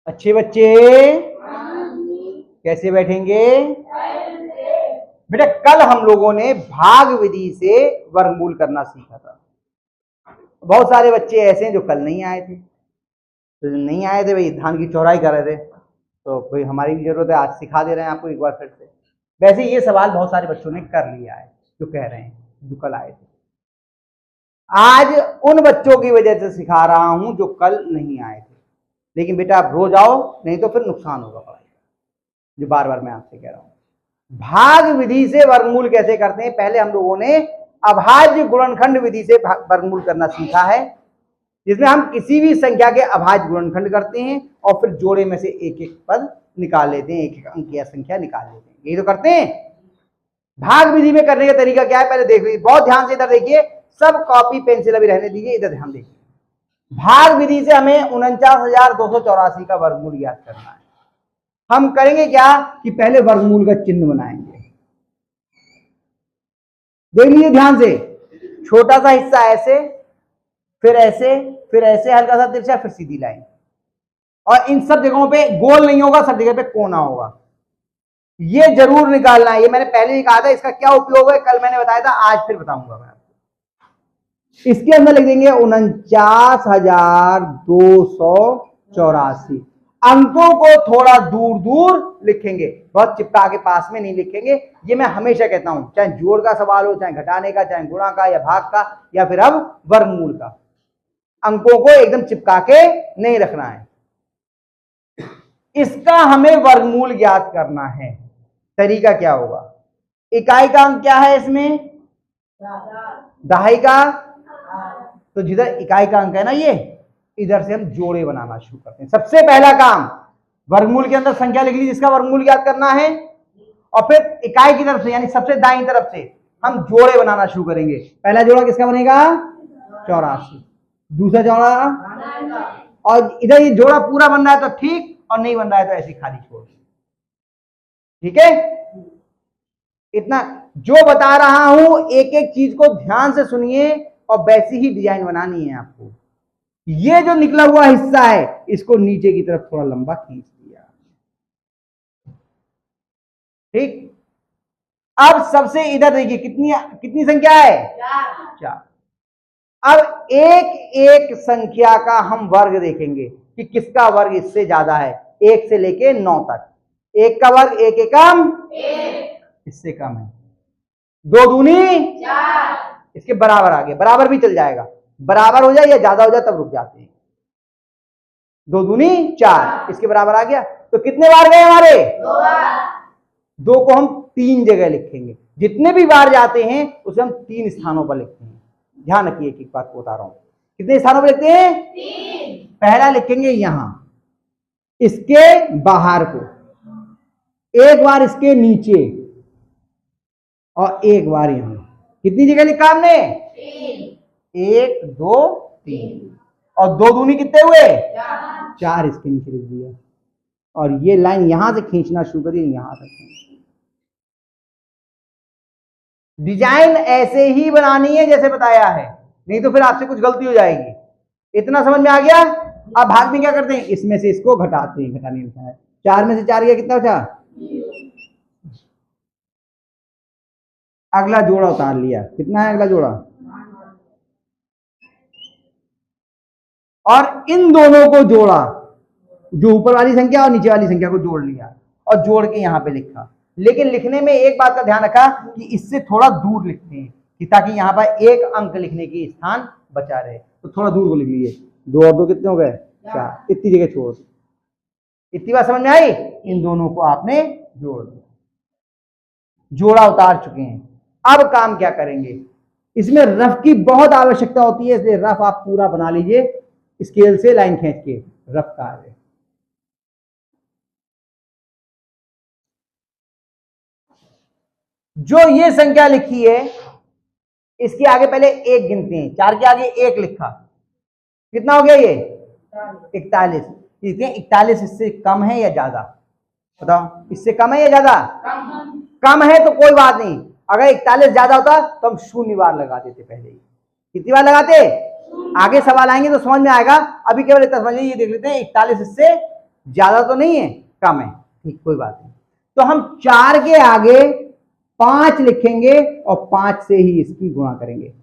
अच्छे बच्चे कैसे बैठेंगे? बेटा कल हम लोगों ने भाग विधि से वर्गमूल करना सीखा था। बहुत सारे बच्चे ऐसे हैं जो कल नहीं आए थे, तो नहीं आए थे भाई, धान की चौड़ाई कर रहे थे, तो भाई हमारी भी जरूरत है, आज सिखा दे रहे हैं आपको एक बार फिर से। वैसे ये सवाल बहुत सारे बच्चों ने कर लिया है जो कह रहे हैं जो कल आए थे। आज उन बच्चों की वजह से सिखा रहा हूं जो कल नहीं आए थे, लेकिन बेटा आप रोज आओ, नहीं तो फिर नुकसान होगा पढ़ाई का, जो बार बार मैं आपसे कह रहा हूं। भाग विधि से वर्गमूल कैसे करते हैं? पहले हम लोगों ने अभाज्य गुणनखंड विधि से वर्गमूल करना सीखा है, जिसमें हम किसी भी संख्या के अभाज्य गुणनखंड करते हैं और फिर जोड़े में से एक एक पद निकाल लेते हैं, एक एक अंक या संख्या निकाल लेते हैं। यही तो करते हैं। भाग विधि में करने का तरीका क्या है पहले देख लीजिए, बहुत ध्यान से इधर देखिए, सब कॉपी पेंसिल अभी रहने दीजिए, इधर ध्यान देखिए। भाग विधि से हमें 49,284 का वर्गमूल ज्ञात करना है। हम करेंगे क्या कि पहले वर्गमूल का चिन्ह बनाएंगे। देख लीजिए ध्यान से, छोटा सा हिस्सा ऐसे, फिर ऐसे, फिर ऐसे हल्का सा तिरछा, फिर सीधी लाइन, और इन सब जगहों पे गोल नहीं होगा, सब जगह पे कोना होगा। ये जरूर निकालना है। ये मैंने पहले ही कहा था, इसका क्या उपयोग है कल मैंने बताया था, आज फिर बताऊंगा मैं आपको। इसके अंदर लिख देंगे 49,284। अंकों को थोड़ा दूर दूर लिखेंगे, बहुत चिपका के पास में नहीं लिखेंगे। ये मैं हमेशा कहता हूं, चाहे जोड़ का सवाल हो, चाहे घटाने का, चाहे गुणा का या भाग का, या फिर अब वर्गमूल का, अंकों को एकदम चिपका के नहीं रखना है। इसका हमें वर्गमूल ज्ञात करना है। तरीका क्या होगा? इकाई का अंक क्या है इसमें? दहाई का। तो जिधर इकाई का अंक है ना, ये इधर से हम जोड़े बनाना शुरू करते हैं। सबसे पहला काम, वर्गमूल के अंदर संख्या लिख ली जिसका वर्गमूल ज्ञात करना है, और फिर इकाई की तरफ से यानी सबसे दाईं तरफ से हम जोड़े बनाना शुरू करेंगे। पहला जोड़ा किसका बनेगा? 84। दूसरा जोड़ा, और इधर ये जोड़ा पूरा बन रहा है तो ठीक, और नहीं बन रहा है तो ऐसे खाली छोड़। ठीक है? इतना जो बता रहा हूं, एक एक चीज को ध्यान से सुनिए और वैसी ही डिजाइन बनानी है आपको। ये जो निकला हुआ हिस्सा है, इसको नीचे की तरफ थोड़ा लंबा खींच दिया। ठीक। अब सबसे इधर देखिए, कितनी संख्या है? 4। अब एक एक संख्या का हम वर्ग देखेंगे कि किसका वर्ग इससे ज्यादा है। 1 से लेके 9 तक, 1 का वर्ग 1 एकम 1, इससे कम है। 2 दूनी 4, इसके बराबर आ गया। बराबर भी चल जाएगा, बराबर हो जाए या ज्यादा हो जाए तब रुक जाते हैं। 2 दूनी 4, इसके बराबर आ गया। तो कितने बार गए हमारे? 2 बार। 2 को हम 3 जगह लिखेंगे। जितने भी बार जाते हैं उसे हम 3 स्थानों पर लिखते हैं। ध्यान रखिए, एक एक बात को बता रहा हूं। कितने स्थानों पर लिखते हैं? 3। पहला लिखेंगे यहां, इसके बाहर को, एक बार इसके नीचे, और एक बार यहां। कितनी जगह लिखा हमने? 3। 1 2 3, और 2 दूनी कितने हुए? 4 इसके नीचे लिख दिया, और ये लाइन यहां से खींचना शुरू करिए, यहां तक। डिजाइन ऐसे ही बनानी है जैसे बताया है, नहीं तो फिर आपसे कुछ गलती हो जाएगी। इतना समझ में आ गया? अब भाग में क्या करते हैं? इसमें से इसको घटाते हैं, घटाने लिखा है। 4 में से 4 गया, कितना बचा? अगला जोड़ा उतार लिया। कितना है अगला जोड़ा? और इन दोनों को जोड़ा, जो ऊपर वाली संख्या और नीचे वाली संख्या को जोड़ लिया, और जोड़ के यहां पे लिखा। लेकिन लिखने में एक बात का ध्यान रखा कि इससे थोड़ा दूर लिखते हैं, कि ताकि यहां पर एक अंक लिखने की स्थान बचा रहे। तो थोड़ा दूर को लिख लीजिए। 2 और 2 कितने हो गए? 4। इतनी जगह छोड़। इतनी बात समझ में आई? इन दोनों को आपने जोड़ दिया, जोड़ा उतार चुके हैं। अब काम क्या करेंगे? इसमें रफ की बहुत आवश्यकता होती है, इसलिए रफ आप पूरा बना लीजिए, स्केल से लाइन खींच के रफ का है। जो ये संख्या लिखी है, इसके आगे पहले 1 गिनते हैं। 4 के आगे 1 लिखा, कितना हो गया ये? 41। इसलिए 41 इससे कम है या ज्यादा? बताओ, इससे कम है या ज्यादा? कम है तो कोई बात नहीं। अगर 41 ज्यादा होता तो हम 0 बार लगा देते पहले ही। कितनी बार लगाते? आगे सवाल आएंगे तो समझ में आएगा। अभी केवल इतना समझ लीजिए, ये देख लेते हैं 41 इससे ज्यादा तो नहीं है, कम है, ठीक, कोई बात नहीं। तो हम 4 के आगे 5 लिखेंगे और 5 से ही इसकी गुणा करेंगे।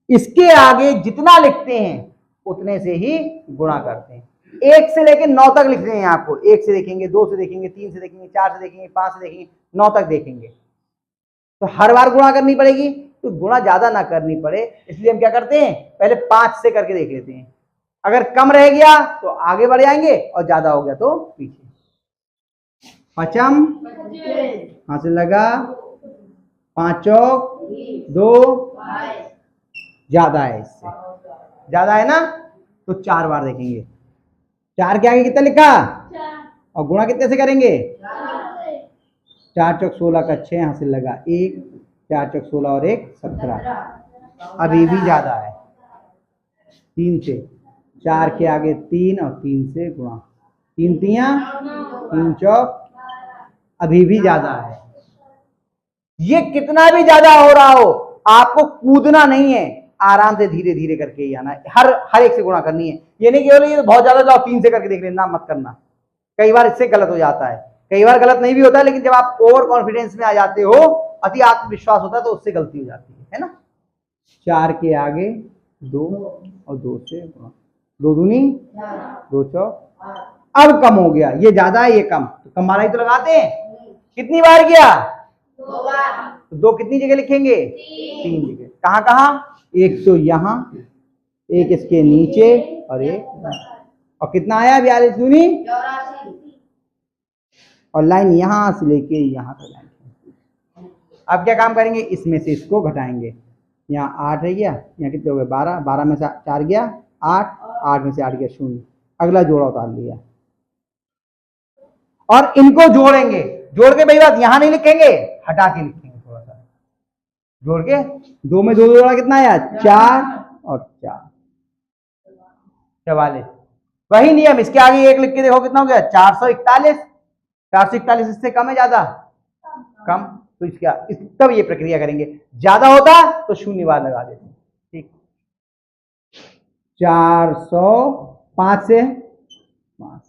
इसके आगे जितना लिखते हैं उतने से ही गुणा करते हैं। 1 से लेकर 9 तक लिख रहे हैं आपको, 1 से देखेंगे, 2 से देखेंगे, 3 से देखेंगे, 4 से देखेंगे, 5 से देखेंगे, 9 तक देखेंगे। तो हर बार गुणा करनी पड़ेगी, तो गुणा ज्यादा ना करनी पड़े इसलिए हम क्या करते हैं, पहले 5 से करके देख लेते हैं। अगर कम रह गया तो आगे बढ़ जाएंगे और ज्यादा हो गया तो पीछे। पचम हाथ से लगा, 5 चौक 2, ज्यादा है, इससे ज्यादा है ना, तो 4 बार देखेंगे। 4 के आगे कितना लिखा और गुणा कितने से करेंगे, 4 चौक 16 का 6, हाथ से लगा 1, 4 चौक 16 और 1 17। अभी भी ज्यादा है, 3 से, 4 के आगे 3 और 3 से गुणा, 3 तियां 3 चौक, अभी भी ज्यादा है। ये कितना भी ज्यादा हो रहा हो आपको कूदना नहीं है, आराम से धीरे धीरे करके ही आना है, हर एक से गुणा करनी है। ये नहीं केवल ये बहुत ज्यादा जाओ 3 से करके देख लेना, मत करना, कई बार इससे गलत हो जाता है, कई बार गलत नहीं भी होता है, लेकिन जब आप ओवर कॉन्फिडेंस में आ जाते हो, अति आत्मविश्वास होता है, तो उससे गलती हो जाती है ना। 4 के आगे 2 और 2 से 2 दूनी 2 चौक, अब कम हो गया, ये ज्यादा है ये कम, तो कम वाला ही तो लगाते हैं। कितनी बार गया, 2 बार, तो 2 कितनी जगह लिखेंगे, 3 जगह। कहाँ कहाँ, एक तो यहाँ, एक इसके नीचे और एक, और कितना आया 42 दूनी 84, और लाइन यहां से लेके यहां तक लाइन। अब क्या काम करेंगे, इसमें से इसको घटाएंगे, यहाँ 8 रह गया, यहाँ कितने हो गए 12, 12 में से 4 गया 8, 8 में से 8 गया 0, अगला जोड़ा उतार लिया। और इनको जोड़ेंगे, जोड़ के भाई बात यहां नहीं लिखेंगे, हटा के लिखेंगे, थोड़ा सा जोड़ के, 2 में 2 जोड़ा कितना आया 4 और 4 44। वही नियम, इसके आगे 1 लिख के देखो कितना हो गया 441। 441 इससे कम है ज्यादा, कम, तो इसका तब ये प्रक्रिया करेंगे। ज्यादा होता तो 0 बार लगा देते, ठीक। 405 से 5,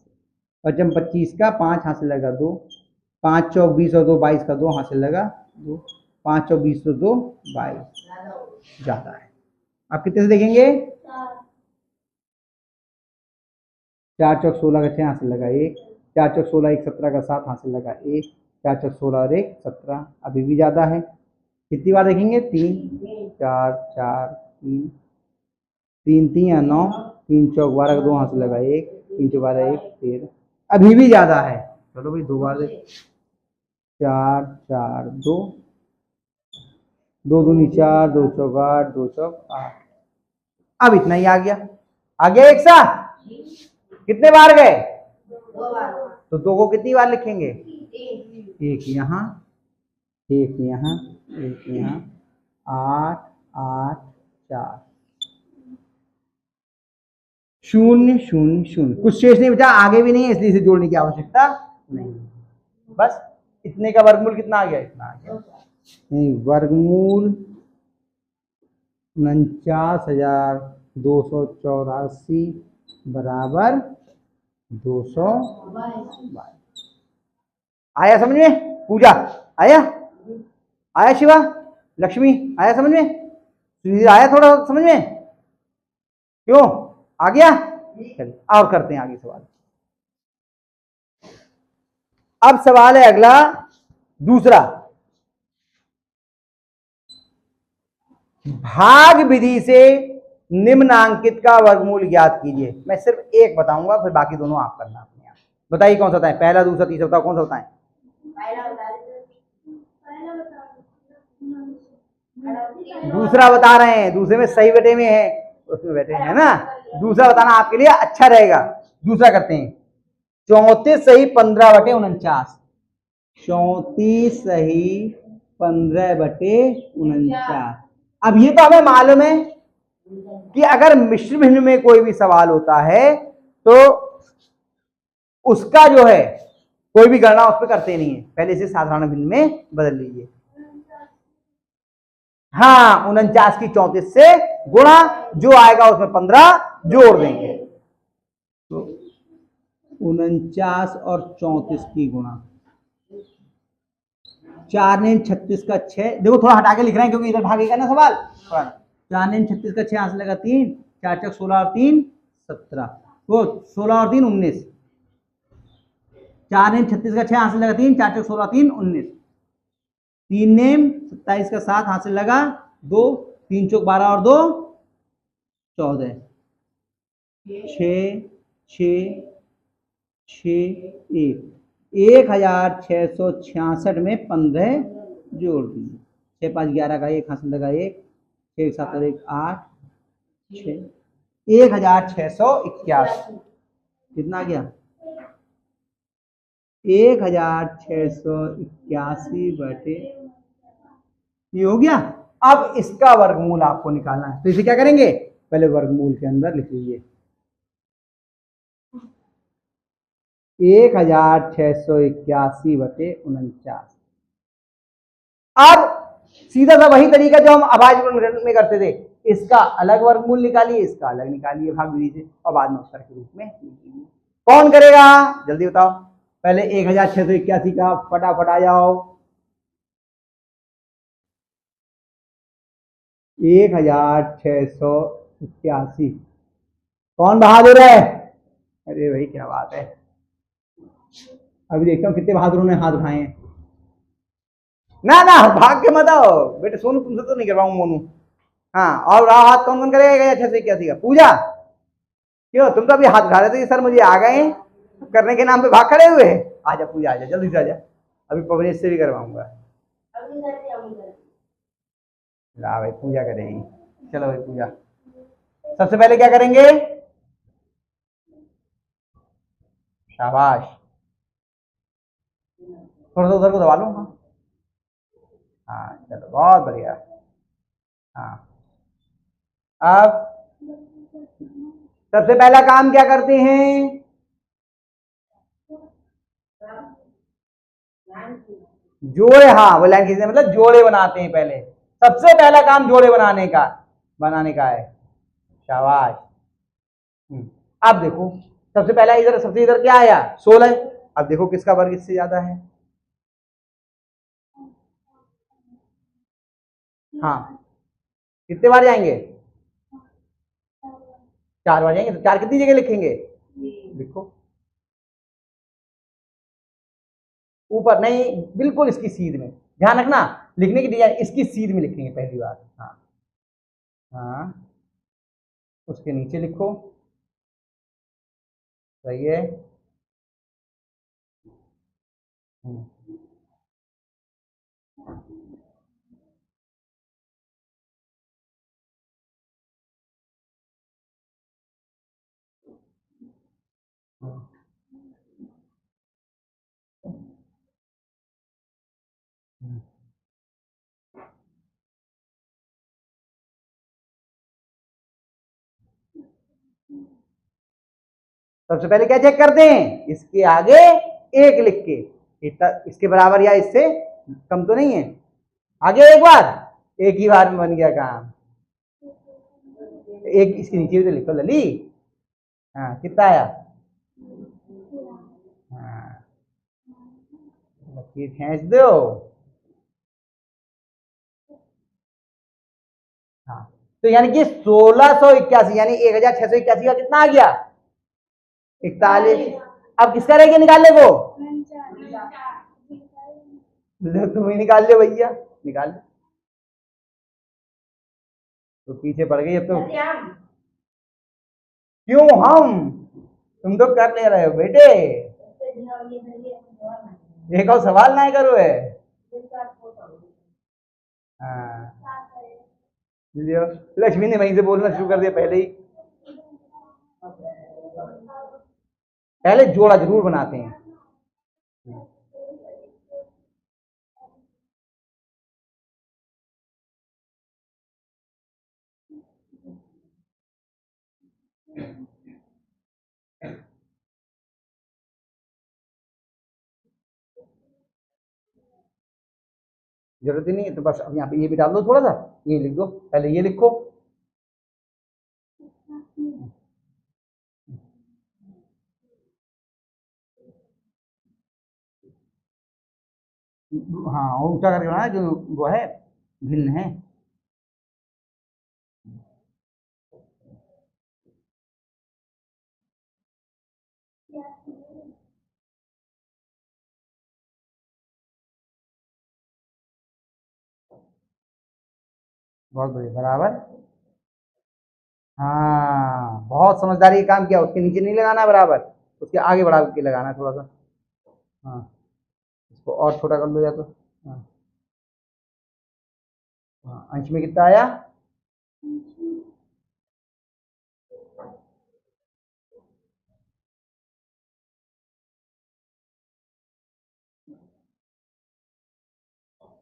पचम 25 का 5, हाथ से लगा 2, 5 चौक 20 और 2 22 का 2, हाथ से लगा 2, 5 चौक 20 और 2 22, ज्यादा है। आप कितने से देखेंगे, 4 चौक 16 का 6, हाथ से लगा 1, 4 चौक 16 1 17 का 7, हाथ से लगा 1, 4 चौक 16 और 1 17, अभी भी ज्यादा है। कितनी बार देखेंगे, 3, 4 4 3, 3 3 9, 3 चौक 12 का 2, हाथ से लगा 1, 3 चौक 12 1 13, अभी भी ज्यादा है। चलो भाई 2 बार देख, 4 4 2, 2 दूनी 4, 2 चौक 8, 2 चौक 8, अब इतना ही आ गया एक साथ। कितने बार गए, 2 बार, तो 2 को कितनी बार लिखेंगे, 3, एक यहाँ, एक यहाँ, एक यहाँ, 8 8 4, 0 0 0, कुछ शेष नहीं बचा, आगे भी नहीं है, इसलिए इसे जोड़ने की आवश्यकता नहीं। बस इतने का वर्गमूल कितना आ गया, इतना आ गया, वर्गमूल 49,284 बराबर 222। आया समझ में, पूजा आया, आया शिवा, लक्ष्मी आया समझ में, सुधीर आया थोड़ा समझ में, क्यों आ गया। चलिए और करते हैं आगे सवाल। अब सवाल है अगला दूसरा, भाग विधि से निम्नांकित का वर्गमूल ज्ञात कीजिए। मैं सिर्फ एक बताऊंगा, फिर बाकी दोनों आप करना अपने आप। बताइए कौन सा बताएं, पहला दूसरा तीसरा बताओ, कौन सा बताएं। दूसरा बता रहे हैं, दूसरे में सही बटे में है, उसमें बैठे हैं ना, दूसरा बताना आपके लिए अच्छा रहेगा। दूसरा करते हैं, 34 सही 15 बटे 49, 34 सही 15 बटे 49। अब ये तो हमें मालूम है कि अगर मिश्र भिन्न में कोई भी सवाल होता है तो उसका जो है कोई भी गणना उस पर करते नहीं है, पहले से साधारण भिन्न में बदल लीजिए। हाँ 49 की 34 से गुणा, जो आएगा उसमें 15 जोड़ देंगे। तो 49 और 34 की गुणा। 4 ने 36 का 6, देखो थोड़ा हटा के लिख रहे हैं क्योंकि इधर भागेगा ना सवाल। 4 ने 36 का 6 यहाँ से लगा 3, 4 चक 16 और 3 17, वो 16 और 3 19। 4 ने 36 का 6 यहाँ से लगा 3, 4 चक 16 3 19। 3 ने 27 का 7 हाथ से लगा 2, 3 चौक 12 और 2 14, 6 6 6 1, 1666 में 15 जोड़ दीजिए। 6 5 11 का 1 हाथ से लगा 1, 6 7 और 1 8, 6 1681। कितना गया? 1681 बटे, ये हो गया। अब इसका वर्गमूल आपको निकालना है, तो इसे क्या करेंगे, पहले वर्गमूल के अंदर लिख लीजिए 1681 बटे 49। अब सीधा सा वही तरीका जो हम अभाज्य में करते थे, इसका अलग वर्गमूल निकालिए, इसका अलग निकालिए भाग विधि से, और बाद में उत्तर के रूप में लिखिए। कौन करेगा जल्दी बताओ? पहले 1681 का फटाफट आ जाओ। 1681 कौन बहादुर है? अरे भाई क्या बात है, अभी देखता हूँ कितने बहादुरों ने हाथ उठाए हैं। ना ना भाग के मत आओ बेटे, सोनू तुमसे तो नहीं करवाऊँ मोनू। हाँ, और हाथ कौन कौन करेगा 1681 का? पूजा, क्यों तुम तो अभी हाथ उठा रहे थे सर मुझे आ गए करने के नाम पे भाग खड़े हुए। आजा पूजा, आजा जल्दी से आजा, अभी पवनेश से भी करवाऊंगा। ला भाई पूजा करेगी, चलो भाई पूजा। सबसे पहले क्या करेंगे? शाबाश, थोड़ा सा उधर को दबा लो। हाँ चलो बहुत बढ़िया। हाँ, अब सबसे पहला काम क्या करते हैं? जोड़े, हाँ वो लाइन खींचने मतलब जोड़े बनाते हैं। पहले सबसे पहला काम जोड़े बनाने का है। शाबाश। अब देखो सबसे पहला इधर, सबसे इधर क्या आया? 16। अब देखो किसका वर्ग इससे ज्यादा है? हाँ, कितने बार जाएंगे? 4 बार जाएंगे। तो 4 कितनी जगह लिखेंगे? लिखो ऊपर नहीं, बिल्कुल इसकी सीध में ध्यान रखना, लिखने की डिजाइन इसकी सीध में लिखेंगे पहली बार। हाँ हाँ, उसके नीचे लिखो, सही है। सबसे पहले क्या चेक करते हैं? इसके आगे 1 लिख के, इसके बराबर या इससे कम तो नहीं है। आगे एक बार, एक ही बार में बन गया काम। एक इसके नीचे भी तो लिखो लली। हाँ कितना आया? हाँ खींच दो। हाँ, तो यानी कि 1681 यानी 1681 का कितना आ गया? 41। अब किसका रह गया निकालने को? तुम ही निकाल ले भैया, निकाल ले। तो पीछे पड़ गई अब तो। क्यों हम? तुम तो कर ले रहे हो बेटे, एक और सवाल ना करो है। हाँ, लक्ष्मी ने वहीं से बोलना शुरू कर दिया पहले ही। पहले जोड़ा जरूर बनाते हैं। जरूरत ही नहीं है, तो बस अब यहाँ पे ये भी डाल दो, थोड़ा सा ये लिख दो, पहले ये लिखो। हाँ ऊंचा करके बनाना जो वो है भिन्न है। बहुत बढ़िया, बराबर। हाँ बहुत समझदारी का काम किया, उसके नीचे नहीं लगाना बराबर, उसके आगे बढ़ा के लगाना है थोड़ा सा। हाँ इसको और छोटा कर लो या तो। हाँ हाँ, अंश में कितना आया?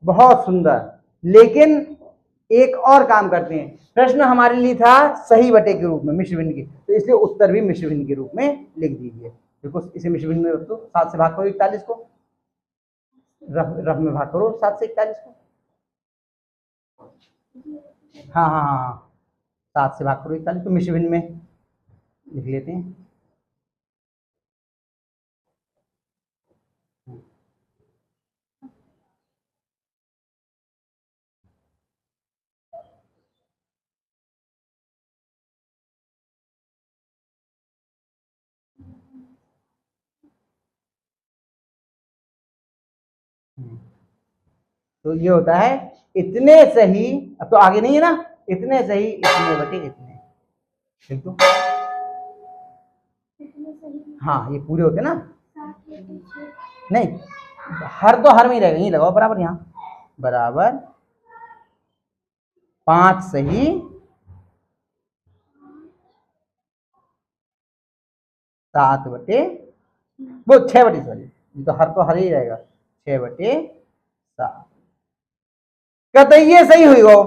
बहुत सुंदर। लेकिन एक और काम करते हैं, प्रश्न हमारे लिए था सही बटे के रूप में मिश्र भिन्न के, तो इसलिए उत्तर भी मिश्र भिन्न के रूप में लिख दीजिए। देखो इसे मिश्र भिन्न में रख दो, 7 से भाग करो 41 को, रफ रफ में भाग करो 7 से 41 को। हाँ हाँ हाँ हाँ 7 से भाग करो 41 को, मिश्र भिन्न में लिख लेते हैं। तो ये होता है इतने सही, अब तो आगे नहीं है ना, इतने सही इतने बटे इतने, ठीक तो। हाँ ये पूरे होते ना, नहीं हर तो हर में ही रहेगा, यही लगाओ बराबर, यहाँ बराबर 5 सही 7 बटे, वो 6 बटे, सॉरी तो हर तो हर ही रहेगा, 6 बटे 7। कहते ये सही हुई हो,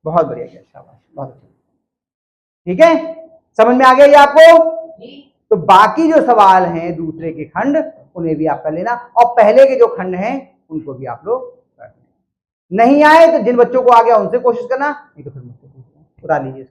बहुत बढ़िया किया, शाबाश, बहुत अच्छा। ठीक है, समझ में आ गया ये आपको? तो बाकी जो सवाल हैं दूसरे के खंड उन्हें भी आप कर लेना, और पहले के जो खंड हैं उनको भी आप लोग कर लेना। नहीं आए तो जिन बच्चों को आ गया उनसे कोशिश करना, नहीं तो फिर मुझसे पूछना, उतार लीजिए।